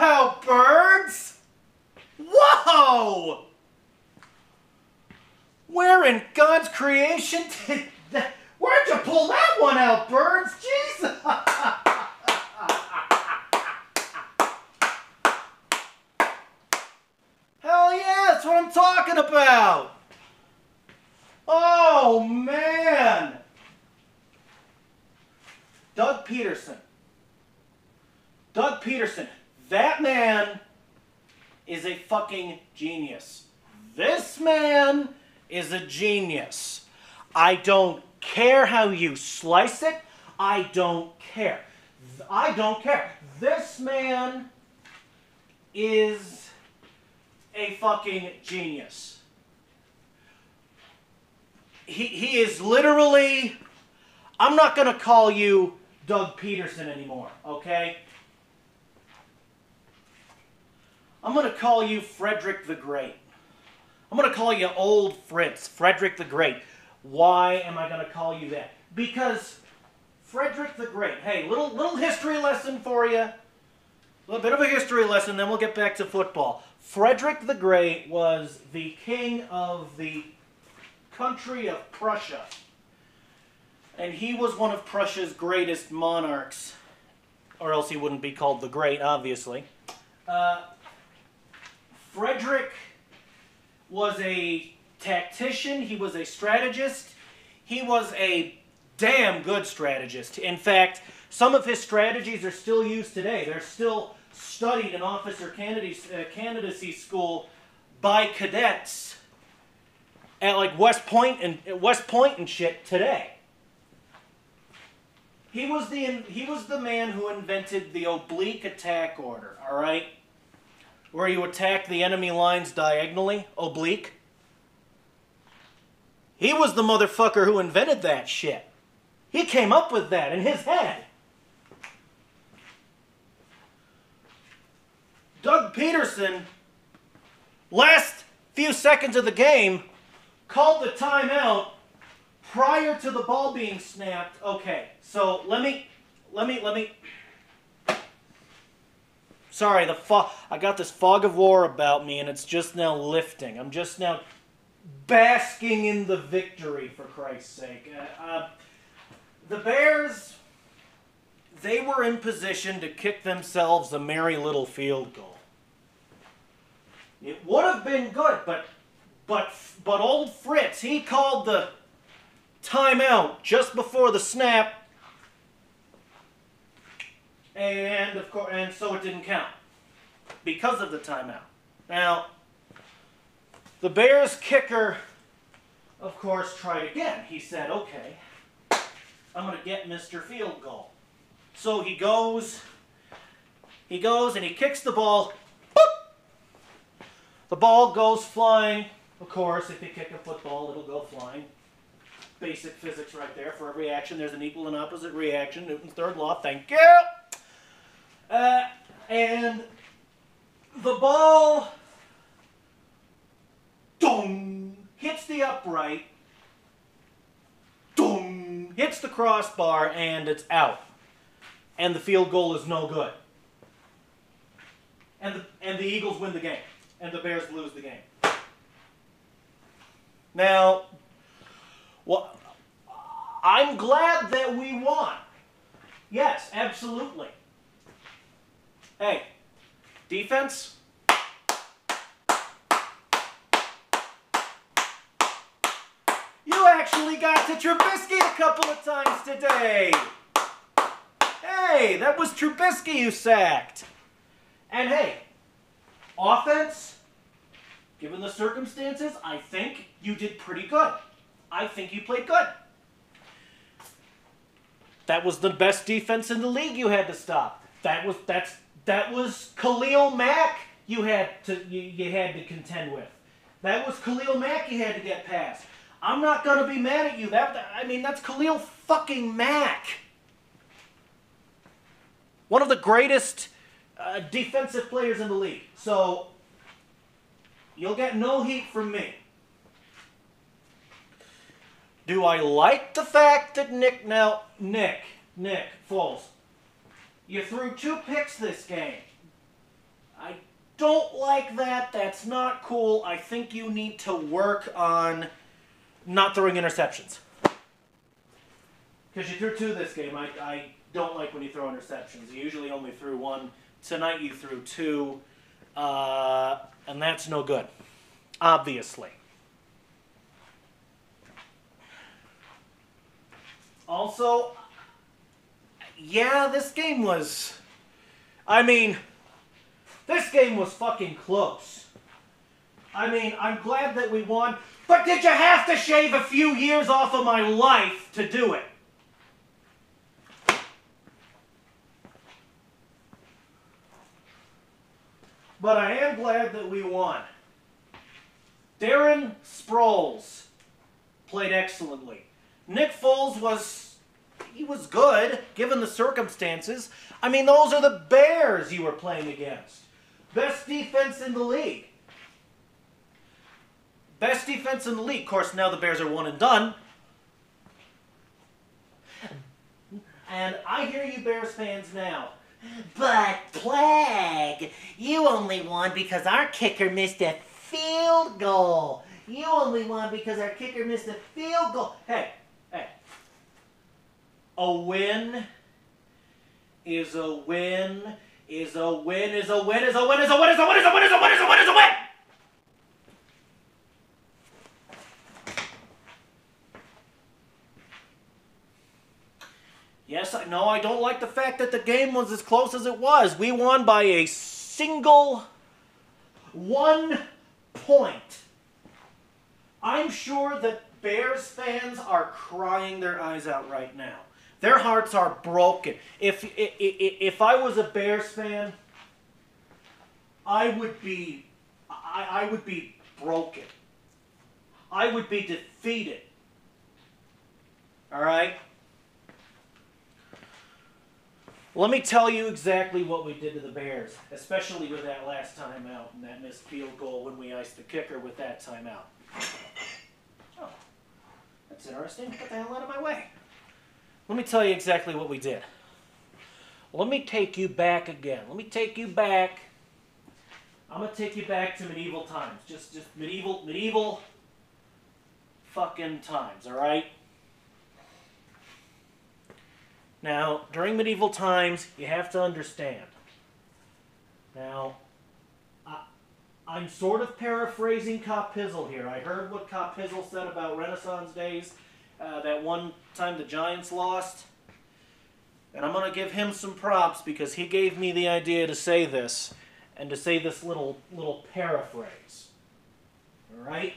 how, birds? Whoa! Where in God's creation did that? Where'd you pull that one out, birds? Jesus! Hell yeah, that's what I'm talking about! Oh, man! Doug Peterson. Doug Peterson. That man is a fucking genius. This man is a genius. I don't care how you slice it. I don't care. I don't care. This man is a fucking genius. He is literally... I'm not going to call you Doug Peterson anymore, okay? I'm going to call you Frederick the Great. I'm going to call you Old Fritz, Frederick the Great. Why am I going to call you that? Because Frederick the Great, hey, little history lesson for you. A little bit of a history lesson, then we'll get back to football. Frederick the Great was the king of the country of Prussia. And he was one of Prussia's greatest monarchs. Or else he wouldn't be called the Great, obviously. Frederick was a tactician. He was a strategist. He was a damn good strategist. In fact, some of his strategies are still used today. They're still studied in officer candidacy school by cadets at like West Point and shit today. He was the man who invented the oblique attack order, all right? Where you attack the enemy lines diagonally, oblique. He was the motherfucker who invented that shit. He came up with that in his head. Doug Peterson, last few seconds of the game, called the timeout prior to the ball being snapped. Okay, so let me. Sorry, I got this fog of war about me, and it's just now lifting. I'm just now basking in the victory, for Christ's sake. The Bears, they were in position to kick themselves a merry little field goal. It would have been good, but old Fritz, he called the timeout just before the snap. And of course, and so it didn't count because of the timeout. Now, the Bears kicker, of course, tried again. He said, "Okay, I'm going to get Mr. Field Goal." So he goes, and he kicks the ball. Boop! The ball goes flying. Of course, if you kick a football, it'll go flying. Basic physics right there. For every action, there's an equal and opposite reaction. Newton's third law. Thank you. And the ball, dong, hits the upright, dong, hits the crossbar, and it's out. And the field goal is no good. And the Eagles win the game. And the Bears lose the game. Now, well, I'm glad that we won. Yes, absolutely. Hey, defense? You actually got to Trubisky a couple of times today. Hey, that was Trubisky you sacked. And hey, offense, given the circumstances, I think you did pretty good. I think you played good. That was the best defense in the league you had to stop. That was Khalil Mack you had to contend with. That was Khalil Mack you had to get past. I'm not going to be mad at you. That's Khalil fucking Mack. One of the greatest defensive players in the league. So, you'll get no heat from me. Do I like the fact that Nick Foles, you threw 2 picks this game. don't like that. That's not cool. I think you need to work on not throwing interceptions. Because you threw 2 this game. I don't like when you throw interceptions. You usually only threw 1. Tonight you threw 2. And that's no good. Obviously. Also, yeah, this game was... I mean, this game was fucking close. I mean, I'm glad that we won, but did you have to shave a few years off of my life to do it? But I am glad that we won. Darren Sproles played excellently. Nick Foles was good, given the circumstances. I mean, those are the Bears you were playing against. Best defense in the league. Best defense in the league. Of course, now the Bears are 1 and done. And I hear you Bears fans now. But, Plague, you only won because our kicker missed a field goal. You only won because our kicker missed a field goal. Hey. A win is a win, is a win, is a win, is a win, is a win, is a win, is a win, is a win, is a win, is a win! Yes, I know I don't like the fact that the game was as close as it was. We won by a single 1 point. I'm sure that Bears fans are crying their eyes out right now. Their hearts are broken. If I was a Bears fan, I would be broken. I would be defeated. All right? Let me tell you exactly what we did to the Bears, especially with that last timeout and that missed field goal when we iced the kicker with that timeout. Oh, that's interesting. Get the hell out of my way. Let me tell you exactly what we did. Let me take you back again. Let me take you back. I'm going to take you back to medieval times. Just medieval fucking times, all right? Now, during medieval times, you have to understand. Now, I'm sort of paraphrasing Coppizzle here. I heard what Coppizzle said about Renaissance days, that one time the Giants lost. And I'm going to give him some props because he gave me the idea to say this, and to say this little paraphrase. All right?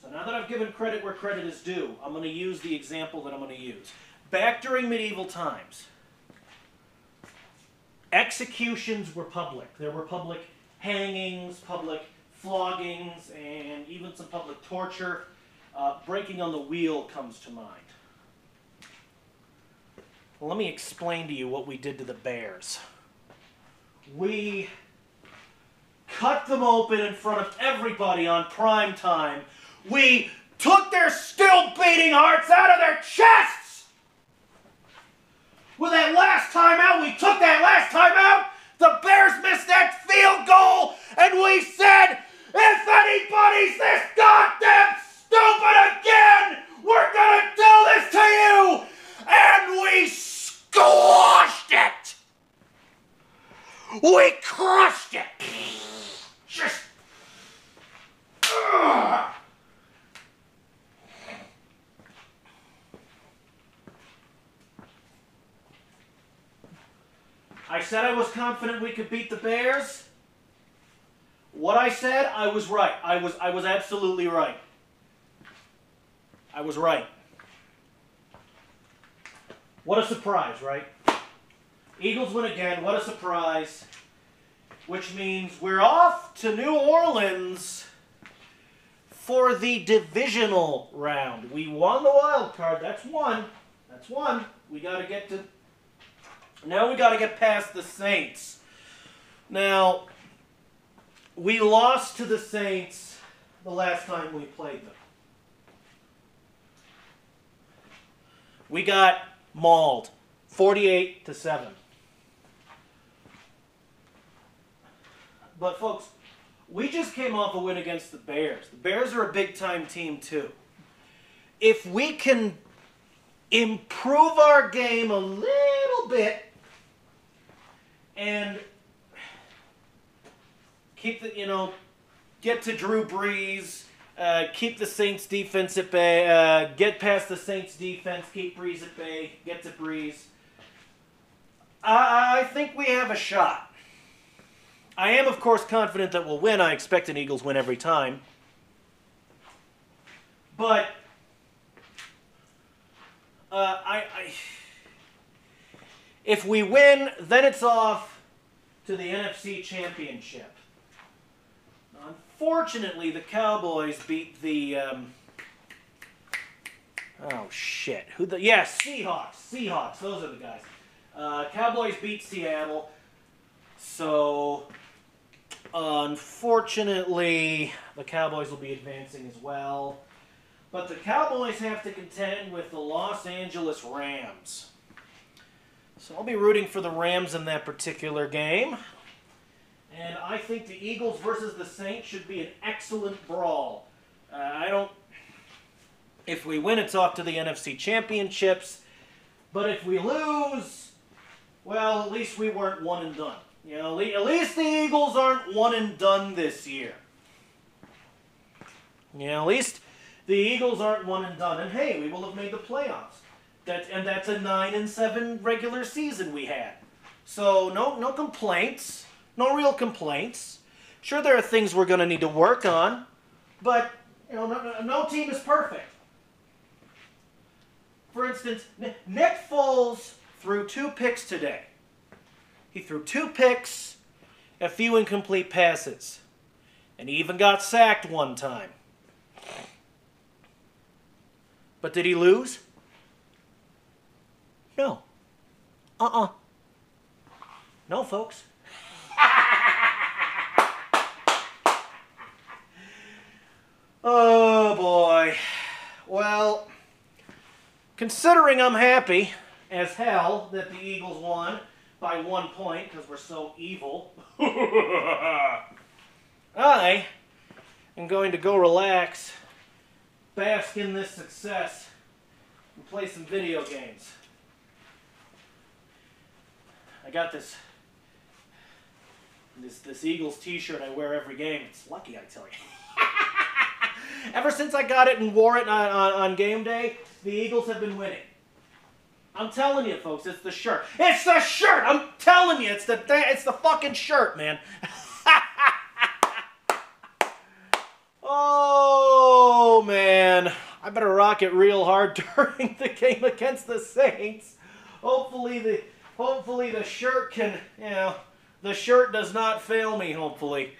So now that I've given credit where credit is due, I'm going to use the example that I'm going to use. Back during medieval times, executions were public. There were public hangings, public floggings, and even some public torture. Breaking on the wheel comes to mind. Well, let me explain to you what we did to the Bears. We cut them open in front of everybody on prime time. We took their still beating hearts out of their chests! With that last time out, we took that last time out, the Bears missed that field goal, and we said, if anybody's this goddamn stupid again, we're gonna do this to you! And we squashed it! We crushed it! Just... Ugh. I said I was confident we could beat the Bears. What I said, I was right. I was absolutely right. I was right. What a surprise, right? Eagles win again. What a surprise. Which means we're off to New Orleans for the divisional round. We won the wild card. That's one. That's one. We got to get to... Now we got to get past the Saints. Now, we lost to the Saints the last time we played them. We got mauled, 48-7. But folks, we just came off a win against the Bears. The Bears are a big-time team, too. If we can improve our game a little bit and keep the, get to Drew Brees, keep the Saints defense at bay, get past the Saints defense, keep Brees at bay, get to Brees, I think we have a shot. I am, of course, confident that we'll win. I expect an Eagles win every time. But if we win, then it's off to the NFC Championship. Unfortunately, the Cowboys beat the Seahawks. Seahawks. Those are the guys. Cowboys beat Seattle. So, unfortunately, the Cowboys will be advancing as well. But the Cowboys have to contend with the Los Angeles Rams. So I'll be rooting for the Rams in that particular game. And I think the Eagles versus the Saints should be an excellent brawl. If we win, it's off to the NFC Championships. But if we lose, well, at least we weren't one and done. At least the Eagles aren't one and done this year. At least the Eagles aren't one and done. And hey, we will have made the playoffs. That's a 9-7 regular season we had. So no complaints. No real complaints. Sure, there are things we're going to need to work on. But, no team is perfect. For instance, Nick Foles threw 2 picks today. He threw 2 picks, a few incomplete passes. And he even got sacked one time. But did he lose? No. No, folks. Oh, boy. Well, considering I'm happy as hell that the Eagles won by 1 point because we're so evil, I am going to go relax, bask in this success, and play some video games. I got this Eagles t-shirt I wear every game. It's lucky, I tell you. Ever since I got it and wore it on game day, the Eagles have been winning. I'm telling you, folks, it's the shirt. It's the shirt! I'm telling you, it's the fucking shirt, man. Oh, man. I better rock it real hard during the game against the Saints. Hopefully the shirt can, the shirt does not fail me, hopefully.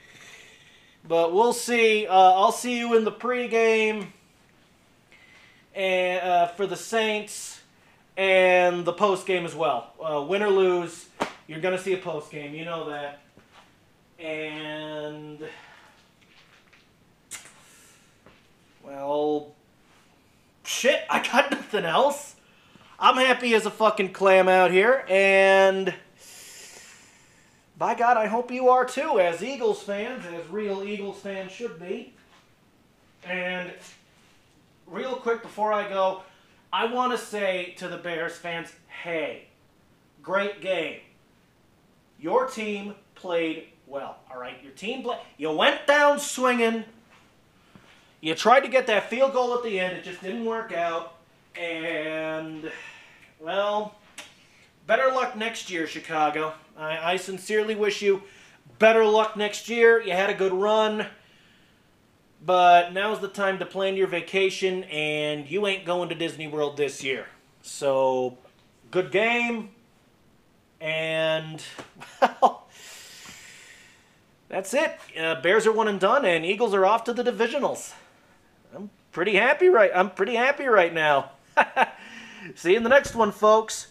But we'll see. I'll see you in the pregame and for the Saints and the postgame as well. Win or lose, you're going to see a postgame. You know that. And, well, shit, I got nothing else. I'm happy as a fucking clam out here, and by God, I hope you are too, as Eagles fans, as real Eagles fans should be. And real quick before I go, I want to say to the Bears fans, hey, great game. Your team played well, all right? Your team played. You went down swinging. You tried to get that field goal at the end. It just didn't work out. And, well, better luck next year, Chicago. I sincerely wish you better luck next year. You had a good run. But now's the time to plan your vacation, and you ain't going to Disney World this year. So, good game. And, well, that's it. Bears are one and done, and Eagles are off to the Divisionals. I'm pretty happy right now. See you in the next one, folks.